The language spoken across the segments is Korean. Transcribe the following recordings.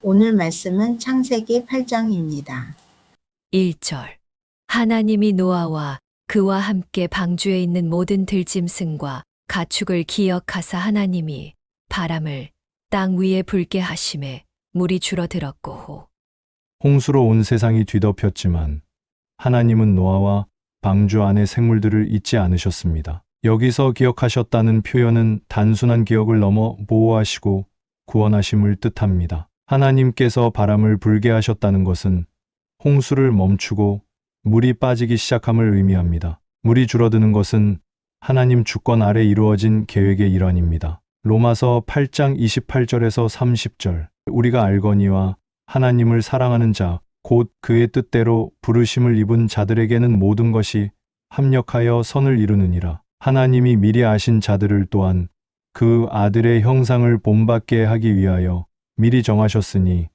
오늘 말씀은 창세기 8장입니다. 1절. 하나님이 노아와 그와 함께 방주에 있는 모든 들짐승과 가축을 기억하사 하나님이 바람을 땅 위에 불게 하심에 물이 줄어들었고 호. 홍수로 온 세상이 뒤덮였지만 하나님은 노아와 방주 안의 생물들을 잊지 않으셨습니다. 여기서 기억하셨다는 표현은 단순한 기억을 넘어 보호하시고 구원하심을 뜻합니다. 하나님께서 바람을 불게 하셨다는 것은 홍수를 멈추고 물이 빠지기 시작함을 의미합니다. 물이 줄어드는 것은 하나님 주권 아래 이루어진 계획의 일환입니다. 로마서 8장 28절에서 30절. 우리가 알거니와 하나님을 사랑하는 자, 곧 그의 뜻대로 부르심을 입은 자들에게는 모든 것이 합력하여 선을 이루느니라. 하나님이 미리 아신 자들을 또한 그 아들의 형상을 본받게 하기 위하여 미리 정하셨으니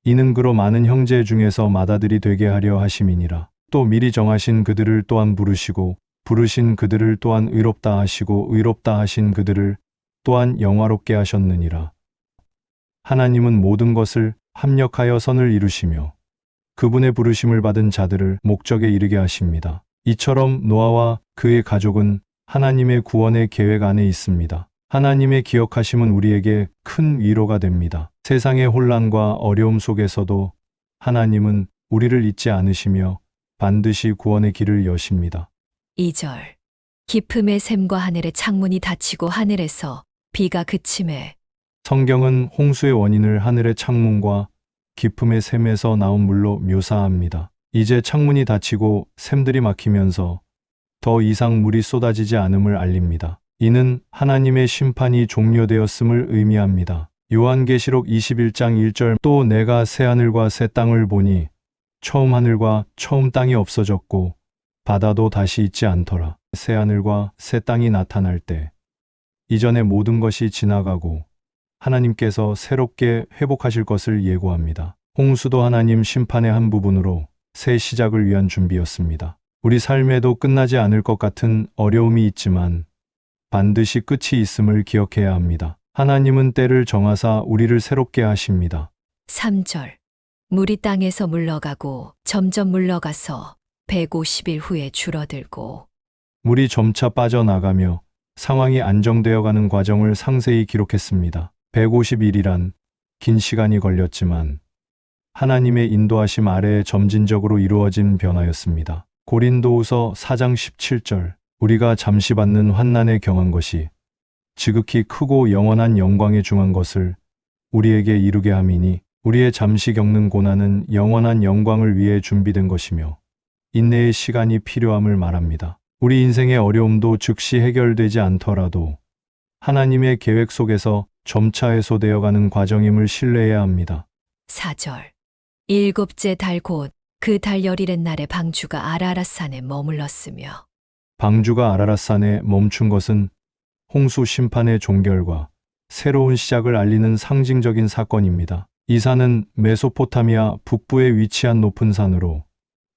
이는 그로 많은 형제 중에서 맏아들이 되게 하려 하심이니라. 또 미리 정하신 그들을 또한 부르시고 부르신 그들을 또한 의롭다 하시고 의롭다 하신 그들을 또한 영화롭게 하셨느니라. 하나님은 모든 것을 합력하여 선을 이루시며 그분의 부르심을 받은 자들을 목적에 이르게 하십니다. 이처럼 노아와 그의 가족은 하나님의 구원의 계획 안에 있습니다. 하나님의 기억하심은 우리에게 큰 위로가 됩니다. 세상의 혼란과 어려움 속에서도 하나님은 우리를 잊지 않으시며 반드시 구원의 길을 여십니다. 2절. 깊음의 샘과 하늘의 창문이 닫히고 하늘에서 비가 그침에 성경은 홍수의 원인을 하늘의 창문과 깊음의 샘에서 나온 물로 묘사합니다. 이제 창문이 닫히고 샘들이 막히면서 더 이상 물이 쏟아지지 않음을 알립니다. 이는 하나님의 심판이 종료되었음을 의미합니다. 요한계시록 21장 1절. 또 내가 새 하늘과 새 땅을 보니 처음 하늘과 처음 땅이 없어졌고 바다도 다시 있지 않더라. 새 하늘과 새 땅이 나타날 때 이전의 모든 것이 지나가고 하나님께서 새롭게 회복하실 것을 예고합니다. 홍수도 하나님 심판의 한 부분으로 새 시작을 위한 준비였습니다. 우리 삶에도 끝나지 않을 것 같은 어려움이 있지만 반드시 끝이 있음을 기억해야 합니다. 하나님은 때를 정하사 우리를 새롭게 하십니다. 3절. 물이 땅에서 물러가고 점점 물러가서 150일 후에 줄어들고 물이 점차 빠져나가며 상황이 안정되어 가는 과정을 상세히 기록했습니다. 150일이란 긴 시간이 걸렸지만 하나님의 인도하심 아래에 점진적으로 이루어진 변화였습니다. 고린도후서 4장 17절. 우리가 잠시 받는 환난에 경한 것이 지극히 크고 영원한 영광에 중한 것을 우리에게 이루게 함이니 우리의 잠시 겪는 고난은 영원한 영광을 위해 준비된 것이며 인내의 시간이 필요함을 말합니다. 우리 인생의 어려움도 즉시 해결되지 않더라도 하나님의 계획 속에서 점차 해소되어 가는 과정임을 신뢰해야 합니다. 4절. 일곱째 달 곧 그 달 열일의 날에 방주가 아라랏산에 머물렀으며 방주가 아라랏산에 멈춘 것은 홍수 심판의 종결과 새로운 시작을 알리는 상징적인 사건입니다. 이 산은 메소포타미아 북부에 위치한 높은 산으로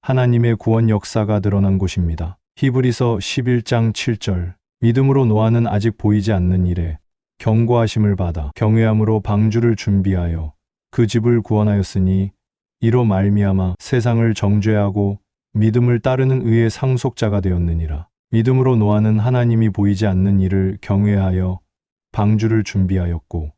하나님의 구원 역사가 드러난 곳입니다. 히브리서 11장 7절. 믿음으로 노아는 아직 보이지 않는 일에 경고하심을 받아 경외함으로 방주를 준비하여 그 집을 구원하였으니 이로 말미암아 세상을 정죄하고 믿음을 따르는 의의 상속자가 되었느니라. 믿음으로 노아는 하나님이 보이지 않는 일을 경외하여 방주를 준비하였고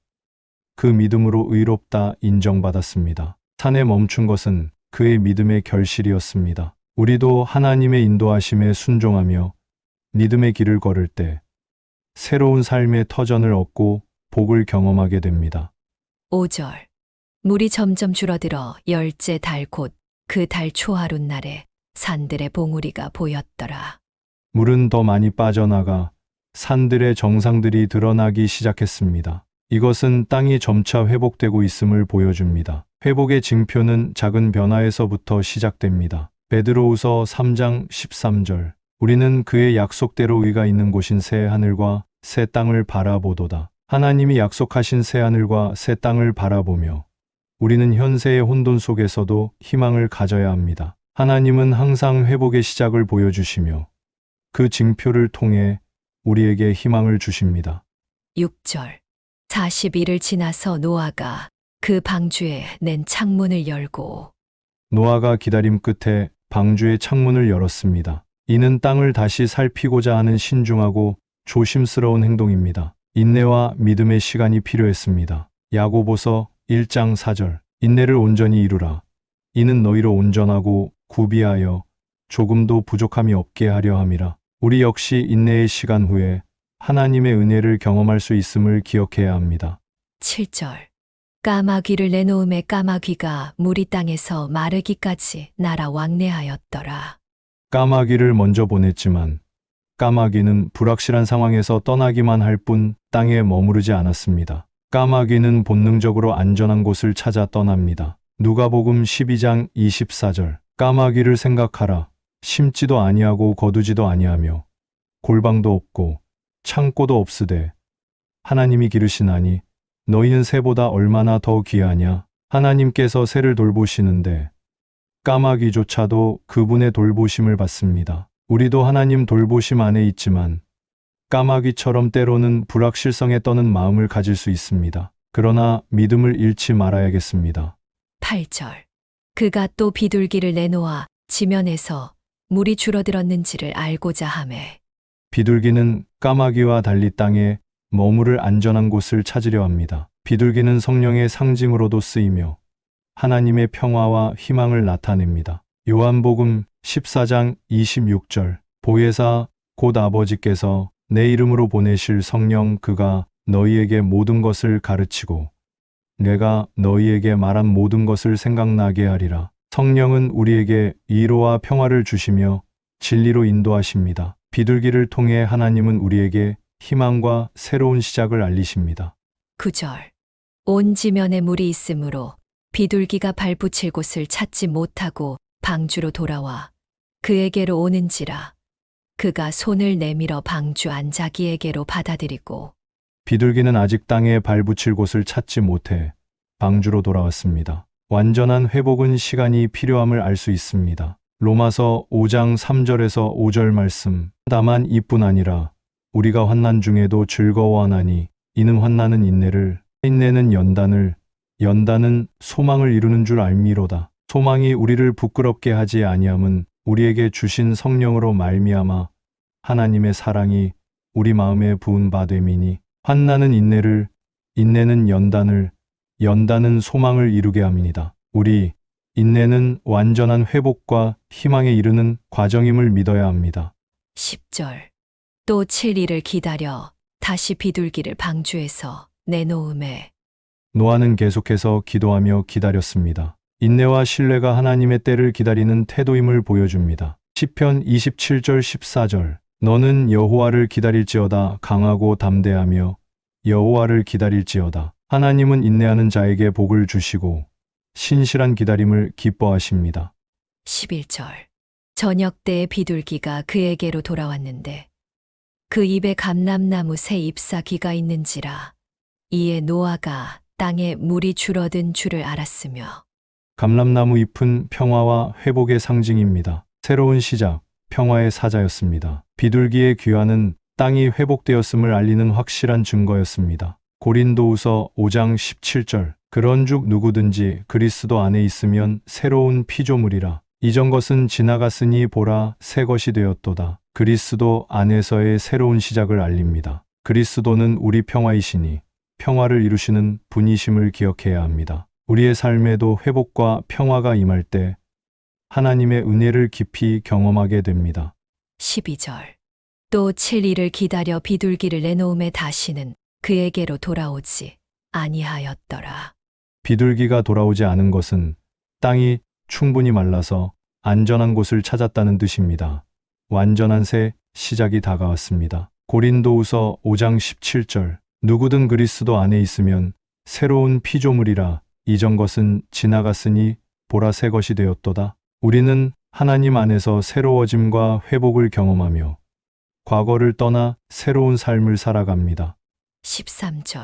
그 믿음으로 의롭다 인정받았습니다. 산에 멈춘 것은 그의 믿음의 결실이었습니다. 우리도 하나님의 인도하심에 순종하며 믿음의 길을 걸을 때 새로운 삶의 터전을 얻고 복을 경험하게 됩니다. 5절. 물이 점점 줄어들어 열째 달 곧 그 달 초하룻 날에 산들의 봉우리가 보였더라. 물은 더 많이 빠져나가 산들의 정상들이 드러나기 시작했습니다. 이것은 땅이 점차 회복되고 있음을 보여줍니다. 회복의 징표는 작은 변화에서부터 시작됩니다. 베드로후서 3장 13절. 우리는 그의 약속대로 의가 있는 곳인 새 하늘과 새 땅을 바라보도다. 하나님이 약속하신 새 하늘과 새 땅을 바라보며 우리는 현세의 혼돈 속에서도 희망을 가져야 합니다. 하나님은 항상 회복의 시작을 보여주시며 그 징표를 통해 우리에게 희망을 주십니다. 6절. 40일을 지나서 노아가 그 방주에 낸 창문을 열고 노아가 기다림 끝에 방주의 창문을 열었습니다. 이는 땅을 다시 살피고자 하는 신중하고 조심스러운 행동입니다. 인내와 믿음의 시간이 필요했습니다. 야고보서 1장 4절. 인내를 온전히 이루라. 이는 너희로 온전하고 구비하여 조금도 부족함이 없게 하려 함이라. 우리 역시 인내의 시간 후에 하나님의 은혜를 경험할 수 있음을 기억해야 합니다. 7절. 까마귀를 내놓음에 까마귀가 물이 땅에서 마르기까지 날아 왕래하였더라. 까마귀를 먼저 보냈지만 까마귀는 불확실한 상황에서 떠나기만 할 뿐 땅에 머무르지 않았습니다. 까마귀는 본능적으로 안전한 곳을 찾아 떠납니다. 누가복음 12장 24절. 까마귀를 생각하라. 심지도 아니하고 거두지도 아니하며 골방도 없고 창고도 없으되 하나님이 기르시나니 너희는 새보다 얼마나 더 귀하냐. 하나님께서 새를 돌보시는데 까마귀조차도 그분의 돌보심을 받습니다. 우리도 하나님 돌보심 안에 있지만 까마귀처럼 때로는 불확실성에 떠는 마음을 가질 수 있습니다. 그러나 믿음을 잃지 말아야겠습니다. 8절. 그가 또 비둘기를 내놓아 지면에서 물이 줄어들었는지를 알고자 하매 비둘기는 까마귀와 달리 땅에 머무를 안전한 곳을 찾으려 합니다. 비둘기는 성령의 상징으로도 쓰이며 하나님의 평화와 희망을 나타냅니다. 요한복음 14장 26절. 보혜사 곧 아버지께서 내 이름으로 보내실 성령 그가 너희에게 모든 것을 가르치고 내가 너희에게 말한 모든 것을 생각나게 하리라. 성령은 우리에게 위로와 평화를 주시며 진리로 인도하십니다. 비둘기를 통해 하나님은 우리에게 희망과 새로운 시작을 알리십니다. 9절. 온 지면에 물이 있으므로 비둘기가 발붙일 곳을 찾지 못하고 방주로 돌아와 그에게로 오는지라 그가 손을 내밀어 방주 안자기에게로 받아들이고 비둘기는 아직 땅에 발붙일 곳을 찾지 못해 방주로 돌아왔습니다. 완전한 회복은 시간이 필요함을 알 수 있습니다. 로마서 5장 3절에서 5절 말씀. 다만 이뿐 아니라 우리가 환난 중에도 즐거워하나니 이는 환난은 인내를, 인내는 연단을, 연단은 소망을 이루는 줄 알미로다. 소망이 우리를 부끄럽게 하지 아니함은 우리에게 주신 성령으로 말미암아 하나님의 사랑이 우리 마음에 부은 바 됨이니 환난은 인내를, 인내는 연단을, 연단은 소망을 이루게 함이니이다. 우리 인내는 완전한 회복과 희망에 이르는 과정임을 믿어야 합니다. 10절. 또 7일을 기다려 다시 비둘기를 방주에서 내놓음에 노아는 계속해서 기도하며 기다렸습니다. 인내와 신뢰가 하나님의 때를 기다리는 태도임을 보여줍니다. 시편 27절 14절. 너는 여호와를 기다릴지어다 강하고 담대하며 여호와를 기다릴지어다. 하나님은 인내하는 자에게 복을 주시고 신실한 기다림을 기뻐하십니다. 11절. 저녁 때에 비둘기가 그에게로 돌아왔는데 그 입에 감람나무 새 잎사귀가 있는지라 이에 노아가 땅에 물이 줄어든 줄을 알았으며 감람나무 잎은 평화와 회복의 상징입니다. 새로운 시작, 평화의 사자였습니다. 비둘기의 귀환은 땅이 회복되었음을 알리는 확실한 증거였습니다. 고린도후서 5장 17절. 그런즉 누구든지 그리스도 안에 있으면 새로운 피조물이라. 이전 것은 지나갔으니 보라 새 것이 되었도다. 그리스도 안에서의 새로운 시작을 알립니다. 그리스도는 우리 평화이시니 평화를 이루시는 분이심을 기억해야 합니다. 우리의 삶에도 회복과 평화가 임할 때 하나님의 은혜를 깊이 경험하게 됩니다. 12절. 또 7일을 기다려 비둘기를 내놓음에 다시는 그에게로 돌아오지 아니하였더라. 비둘기가 돌아오지 않은 것은 땅이 충분히 말라서 안전한 곳을 찾았다는 뜻입니다. 완전한 새 시작이 다가왔습니다. 고린도후서 5장 17절. 누구든 그리스도 안에 있으면 새로운 피조물이라. 이전 것은 지나갔으니 보라 새 것이 되었도다. 우리는 하나님 안에서 새로워짐과 회복을 경험하며 과거를 떠나 새로운 삶을 살아갑니다. 13절.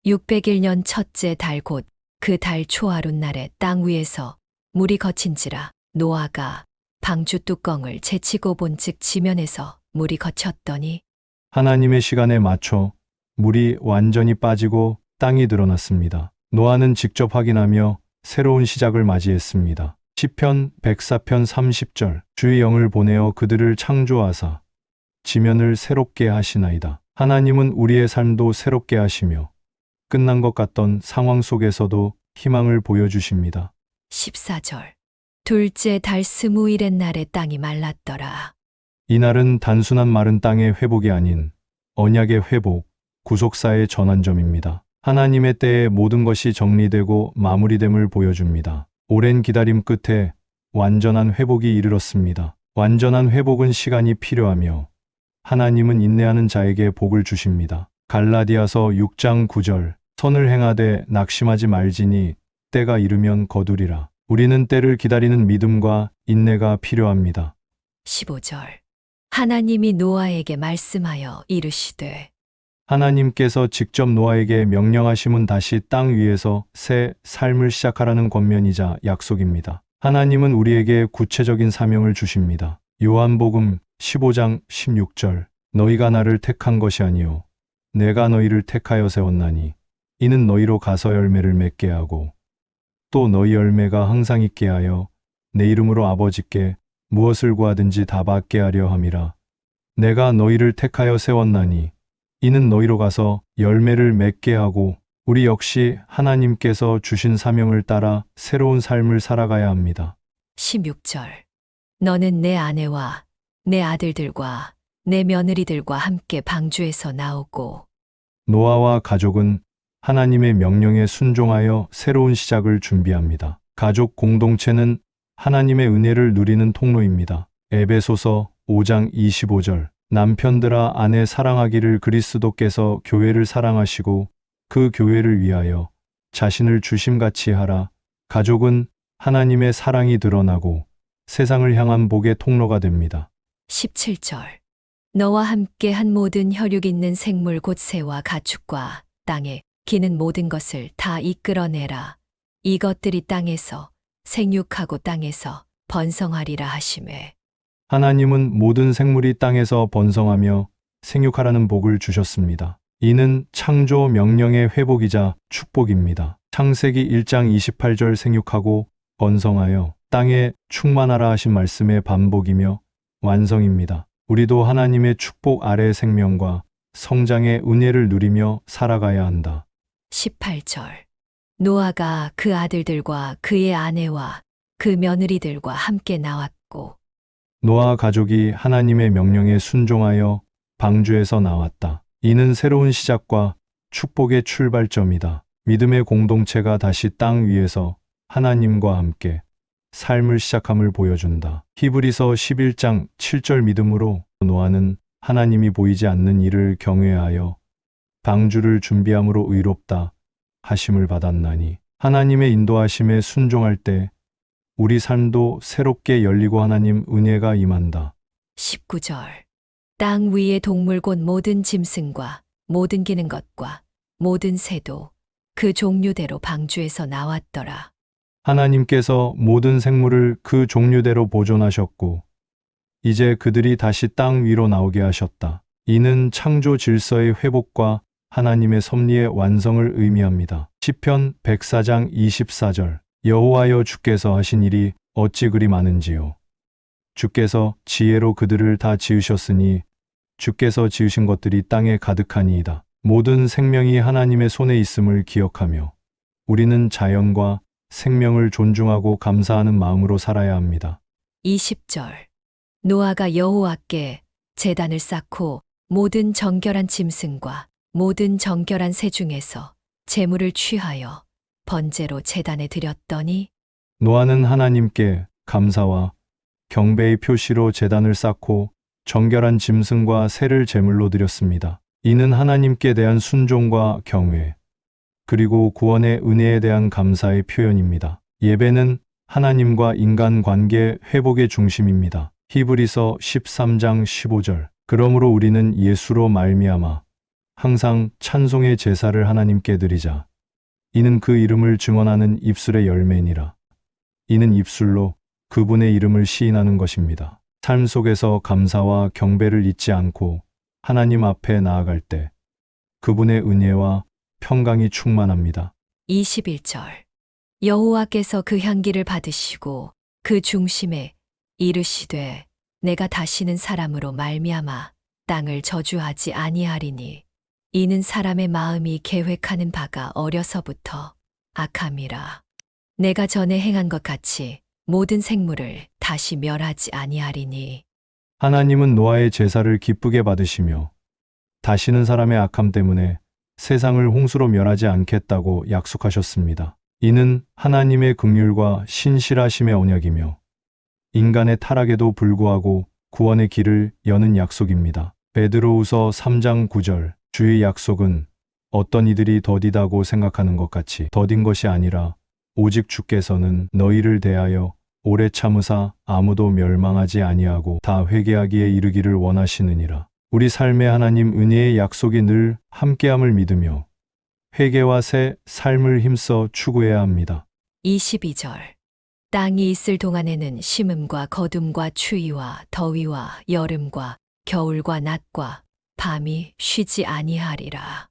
601년 첫째 달 곧 그 달 초하룻날에 땅 위에서 물이 거친지라 노아가 방주 뚜껑을 제치고 본즉 지면에서 물이 거쳤더니 하나님의 시간에 맞춰 물이 완전히 빠지고 땅이 드러났습니다. 노아는 직접 확인하며 새로운 시작을 맞이했습니다. 시편 104편 30절 주의 영을 보내어 그들을 창조하사 지면을 새롭게 하시나이다. 하나님은 우리의 삶도 새롭게 하시며 끝난 것 같던 상황 속에서도 희망을 보여주십니다. 14절 둘째 달 20일의 날에 땅이 말랐더라. 이날은 단순한 마른 땅의 회복이 아닌 언약의 회복, 구속사의 전환점입니다. 하나님의 때에 모든 것이 정리되고 마무리됨을 보여줍니다. 오랜 기다림 끝에 완전한 회복이 이르렀습니다. 완전한 회복은 시간이 필요하며 하나님은 인내하는 자에게 복을 주십니다. 갈라디아서 6장 9절 선을 행하되 낙심하지 말지니 때가 이르면 거두리라. 우리는 때를 기다리는 믿음과 인내가 필요합니다. 15절 하나님이 노아에게 말씀하여 이르시되 하나님께서 직접 노아에게 명령하심은 다시 땅 위에서 새 삶을 시작하라는 권면이자 약속입니다. 하나님은 우리에게 구체적인 사명을 주십니다. 요한복음 15장 16절 너희가 나를 택한 것이 아니요 내가 너희를 택하여 세웠나니 이는 너희로 가서 열매를 맺게 하고 또 너희 열매가 항상 있게 하여 내 이름으로 아버지께 무엇을 구하든지 다 받게 하려 함이라. 내가 너희를 택하여 세웠나니 이는 너희로 가서 열매를 맺게 하고 우리 역시 하나님께서 주신 사명을 따라 새로운 삶을 살아가야 합니다. 16절 너는 내 아내와 내 아들들과 내 며느리들과 함께 방주에서 나오고 노아와 가족은 하나님의 명령에 순종하여 새로운 시작을 준비합니다. 가족 공동체는 하나님의 은혜를 누리는 통로입니다. 에베소서 5장 25절 남편들아 아내 사랑하기를 그리스도께서 교회를 사랑하시고 그 교회를 위하여 자신을 주심같이 하라. 가족은 하나님의 사랑이 드러나고 세상을 향한 복의 통로가 됩니다. 17절 너와 함께 한 모든 혈육 있는 생물 곧 새와 가축과 땅에 기는 모든 것을 다 이끌어내라. 이것들이 땅에서 생육하고 땅에서 번성하리라 하시매. 하나님은 모든 생물이 땅에서 번성하며 생육하라는 복을 주셨습니다. 이는 창조 명령의 회복이자 축복입니다. 창세기 1장 28절 생육하고 번성하여 땅에 충만하라 하신 말씀의 반복이며 완성입니다. 우리도 하나님의 축복 아래 생명과 성장의 은혜를 누리며 살아가야 한다. 18절 노아가 그 아들들과 그의 아내와 그 며느리들과 함께 나왔고 노아 가족이 하나님의 명령에 순종하여 방주에서 나왔다. 이는 새로운 시작과 축복의 출발점이다. 믿음의 공동체가 다시 땅 위에서 하나님과 함께 삶을 시작함을 보여준다. 히브리서 11장 7절 믿음으로 노아는 하나님이 보이지 않는 일을 경외하여 방주를 준비함으로 의롭다 하심을 받았나니 하나님의 인도하심에 순종할 때 우리 삶도 새롭게 열리고 하나님 은혜가 임한다. 19절 땅 위의 동물 곧 모든 짐승과 모든 기는 것과 모든 새도 그 종류대로 방주에서 나왔더라. 하나님께서 모든 생물을 그 종류대로 보존하셨고 이제 그들이 다시 땅 위로 나오게 하셨다. 이는 창조 질서의 회복과 하나님의 섭리의 완성을 의미합니다. 시편 104장 24절 여호와여 주께서 하신 일이 어찌 그리 많은지요. 주께서 지혜로 그들을 다 지으셨으니 주께서 지으신 것들이 땅에 가득하니이다. 모든 생명이 하나님의 손에 있음을 기억하며 우리는 자연과 생명을 존중하고 감사하는 마음으로 살아야 합니다. 20절 노아가 여호와께 제단을 쌓고 모든 정결한 짐승과 모든 정결한 새 중에서 제물을 취하여 번제로 제단에 드렸더니 노아는 하나님께 감사와 경배의 표시로 제단을 쌓고 정결한 짐승과 새를 제물로 드렸습니다. 이는 하나님께 대한 순종과 경외, 그리고 구원의 은혜에 대한 감사의 표현입니다. 예배는 하나님과 인간 관계 회복의 중심입니다. 히브리서 13장 15절 그러므로 우리는 예수로 말미암아 항상 찬송의 제사를 하나님께 드리자. 이는 그 이름을 증언하는 입술의 열매니라. 이는 입술로 그분의 이름을 시인하는 것입니다. 삶 속에서 감사와 경배를 잊지 않고 하나님 앞에 나아갈 때 그분의 은혜와 평강이 충만합니다. 21절. 여호와께서 그 향기를 받으시고 그 중심에 이르시되 내가 다시는 사람으로 말미암아 땅을 저주하지 아니하리니 이는 사람의 마음이 계획하는 바가 어려서부터 악함이라. 내가 전에 행한 것 같이 모든 생물을 다시 멸하지 아니하리니. 하나님은 노아의 제사를 기쁘게 받으시며 다시는 사람의 악함 때문에 세상을 홍수로 멸하지 않겠다고 약속하셨습니다. 이는 하나님의 긍휼과 신실하심의 언약이며 인간의 타락에도 불구하고 구원의 길을 여는 약속입니다. 베드로후서 3장 9절. 주의 약속은 어떤 이들이 더디다고 생각하는 것 같이 더딘 것이 아니라 오직 주께서는 너희를 대하여 오래 참으사 아무도 멸망하지 아니하고 다 회개하기에 이르기를 원하시느니라. 우리 삶의 하나님 은혜의 약속이 늘 함께함을 믿으며 회개와 새 삶을 힘써 추구해야 합니다. 22절. 땅이 있을 동안에는 심음과 거둠과 추위와 더위와 여름과 겨울과 낮과 밤이 쉬지 아니하리라.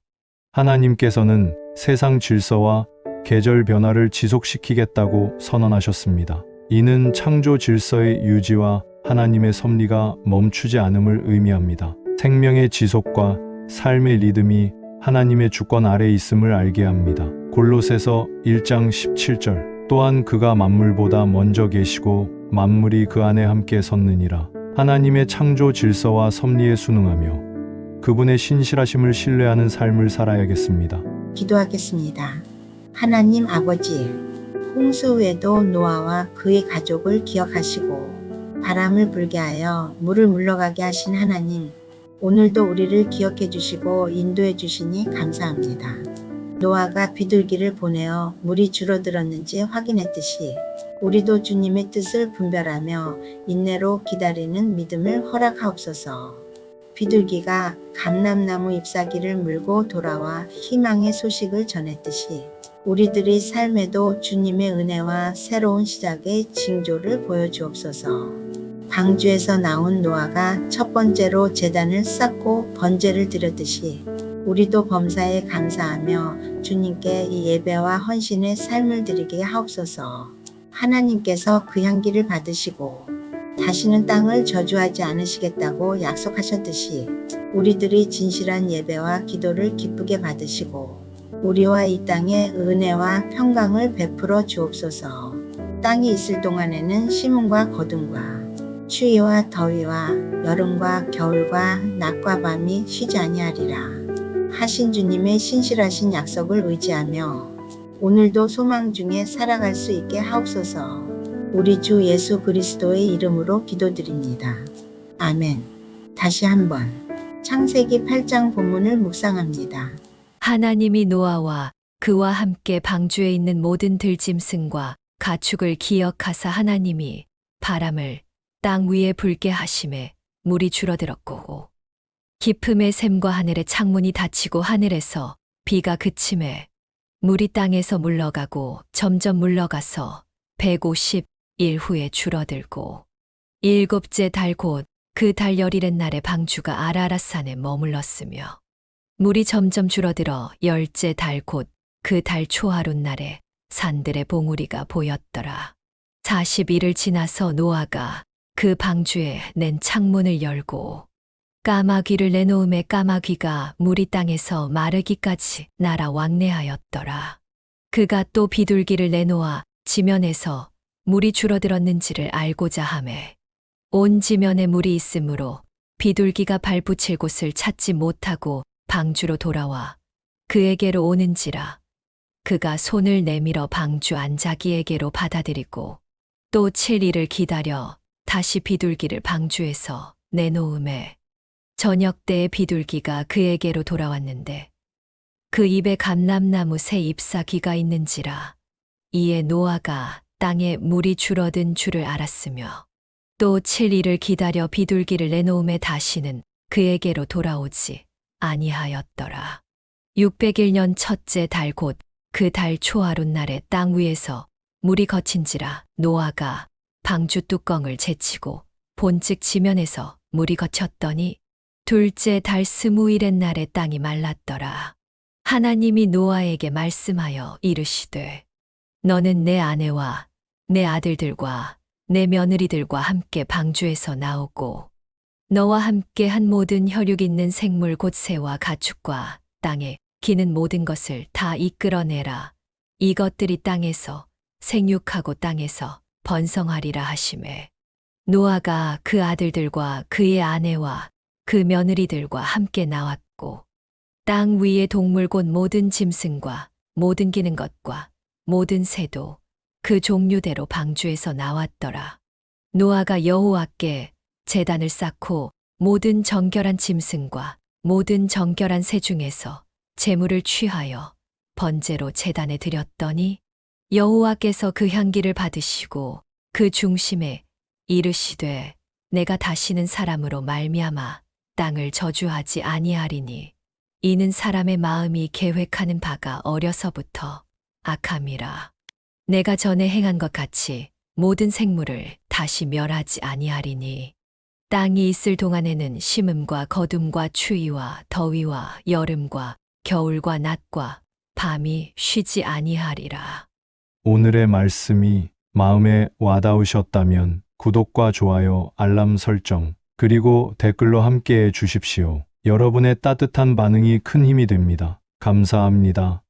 하나님께서는 세상 질서와 계절 변화를 지속시키겠다고 선언하셨습니다. 이는 창조 질서의 유지와 하나님의 섭리가 멈추지 않음을 의미합니다. 생명의 지속과 삶의 리듬이 하나님의 주권 아래 있음을 알게 합니다. 골로새서 1장 17절. 또한 그가 만물보다 먼저 계시고 만물이 그 안에 함께 섰느니라. 하나님의 창조 질서와 섭리에 순응하며 그분의 신실하심을 신뢰하는 삶을 살아야겠습니다. 기도하겠습니다. 하나님 아버지, 홍수 후에도 노아와 그의 가족을 기억하시고 바람을 불게 하여 물을 물러가게 하신 하나님, 오늘도 우리를 기억해 주시고 인도해 주시니 감사합니다. 노아가 비둘기를 보내어 물이 줄어들었는지 확인했듯이 우리도 주님의 뜻을 분별하며 인내로 기다리는 믿음을 허락하옵소서. 비둘기가 감람나무 잎사귀를 물고 돌아와 희망의 소식을 전했듯이 우리들의 삶에도 주님의 은혜와 새로운 시작의 징조를 보여주옵소서. 방주에서 나온 노아가 첫 번째로 제단을 쌓고 번제를 드렸듯이 우리도 범사에 감사하며 주님께 이 예배와 헌신의 삶을 드리게 하옵소서. 하나님께서 그 향기를 받으시고 다시는 땅을 저주하지 않으시겠다고 약속하셨듯이 우리들이 진실한 예배와 기도를 기쁘게 받으시고 우리와 이 땅에 은혜와 평강을 베풀어 주옵소서. 땅이 있을 동안에는 심음과 거둠과 추위와 더위와 여름과 겨울과 낮과 밤이 쉬지 아니하리라 하신 주님의 신실하신 약속을 의지하며 오늘도 소망 중에 살아갈 수 있게 하옵소서. 우리 주 예수 그리스도의 이름으로 기도드립니다. 아멘. 다시 한번 창세기 8장 본문을 묵상합니다. 하나님이 노아와 그와 함께 방주에 있는 모든 들짐승과 가축을 기억하사 하나님이 바람을 땅 위에 불게 하심에 물이 줄어들었고 깊음의 샘과 하늘의 창문이 닫히고 하늘에서 비가 그침에 물이 땅에서 물러가고 점점 물러가서 150일 후에 줄어들고 일곱째 달 곧 그 달 열일의 날에 방주가 아라랏산에 머물렀으며 물이 점점 줄어들어 열째 달 곧 그 달 초하룻 날에 산들의 봉우리가 보였더라. 40일을 지나서 노아가 그 방주에 낸 창문을 열고 까마귀를 내놓음에 까마귀가 물이 땅에서 마르기까지 날아 왕래하였더라. 그가 또 비둘기를 내놓아 지면에서 물이 줄어들었는지를 알고자 하매 온 지면에 물이 있으므로 비둘기가 발붙일 곳을 찾지 못하고 방주로 돌아와 그에게로 오는지라 그가 손을 내밀어 방주 안자기에게로 받아들이고 또 7일을 기다려 다시 비둘기를 방주에서 내놓음에 저녁 때에 비둘기가 그에게로 돌아왔는데 그 입에 감람나무 새 잎사귀가 있는지라 이에 노아가 땅에 물이 줄어든 줄을 알았으며 또 7일을 기다려 비둘기를 내놓음에 다시는 그에게로 돌아오지 아니하였더라. 601년 첫째 달 곧 그 달 초하룻 날에 땅 위에서 물이 거친지라 노아가 방주 뚜껑을 제치고 본즉 지면에서 물이 거쳤더니 둘째 달 20일의 날에 땅이 말랐더라. 하나님이 노아에게 말씀하여 이르시되 너는 내 아내와 내 아들들과 내 며느리들과 함께 방주에서 나오고 너와 함께 한 모든 혈육 있는 생물 곧 새와 가축과 땅에 기는 모든 것을 다 이끌어내라. 이것들이 땅에서 생육하고 땅에서 번성하리라 하시매 노아가 그 아들들과 그의 아내와 그 며느리들과 함께 나왔고 땅 위의 동물 곧 모든 짐승과 모든 기는 것과 모든 새도 그 종류대로 방주에서 나왔더라. 노아가 여호와께 제단을 쌓고 모든 정결한 짐승과 모든 정결한 새 중에서 제물을 취하여 번제로 제단에 드렸더니 여호와께서 그 향기를 받으시고 그 중심에 이르시되 내가 다시는 사람으로 말미암아 땅을 저주하지 아니하리니 이는 사람의 마음이 계획하는 바가 어려서부터 악함이라. 내가 전에 행한 것 같이 모든 생물을 다시 멸하지 아니하리니 땅이 있을 동안에는 심음과 거둠과 추위와 더위와 여름과 겨울과 낮과 밤이 쉬지 아니하리라. 오늘의 말씀이 마음에 와닿으셨다면 구독과 좋아요, 알람 설정, 그리고 댓글로 함께해 주십시오. 여러분의 따뜻한 반응이 큰 힘이 됩니다. 감사합니다.